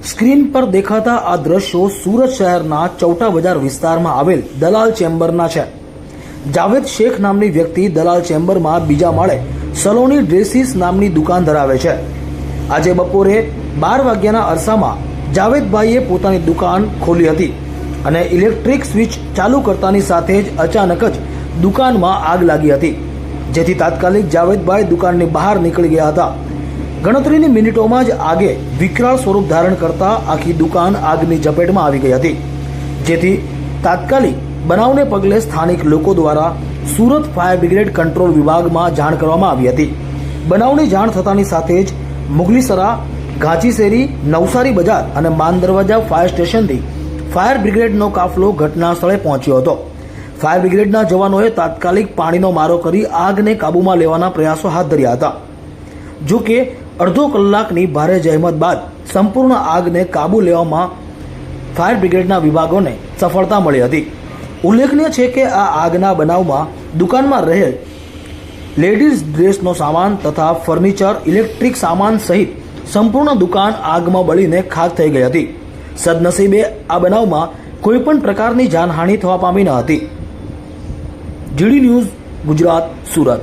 Screen પર દેખાતા આ દ્રશ્યો સુરત શહેરના ચૌટા બજાર વિસ્તારમાં આવેલ દલાલ ચેમ્બરના છે। જાવેદ શેખ નામની વ્યક્તિ દલાલ ચેમ્બરમાં બીજા માળે સલોની ડ્રેસીસ નામની દુકાન ધરાવે છે। આજે બપોરે 12 વાગ્યાના અરસામાં જાવેદભાઈએ પોતાની દુકાન ખોલી હતી અને ઇલેક્ટ્રિક સ્વિચ ચાલુ કરતાની સાથે જ અચાનક જ દુકાનમાં આગ લાગી હતી, જેથી તાત્કાલિક જાવેદભાઈ દુકાનની બહાર નીકળી ગયા હતા। ગણતરીની મિનિટોમાં જ આગે વિકરાળ સ્વરૂપ ધારણ કરતા આખી દુકાન આગની ઝપેટમાં આવી ગઈ હતી, જેથી તાત્કાલિક બનાવને પગલે સ્થાનિક લોકો દ્વારા સુરત ફાયર બ્રિગેડ કંટ્રોલ વિભાગમાં જાણ કરવામાં આવી હતી। બનાવની જાણ થતાની સાથે જ મુગલીસરા, ઘાંચીશેરી, નવસારી બજાર અને માન દરવાજા ફાયર સ્ટેશનથી ફાયર બ્રિગેડનો કાફલો ઘટના સ્થળે પહોંચ્યો હતો। ફાયર બ્રિગેડના જવાનોએ તાત્કાલિક પાણીનો મારો કરી આગને કાબૂમાં લેવાના પ્રયાસો હાથ ધર્યા હતા। જો કે અડધો કલાકની ભારે જહેમત બાદ સંપૂર્ણ આગને કાબૂ લેવામાં ફાયર બ્રિગેડના વિભાગોને સફળતા મળી હતી। ઉલ્લેખનીય છે કે આ આગના બનાવમાં દુકાનમાં રહેલ લેડીઝ ડ્રેસનો સામાન તથા ફર્નિચર, ઇલેક્ટ્રિક સામાન સહિત સંપૂર્ણ દુકાન આગમાં બળીને ખાક થઈ ગઈ હતી। સદનસીબે આ બનાવમાં કોઈપણ પ્રકારની જાનહાનિ થવા પામી ન હતી। GD news Gujarat, Surat.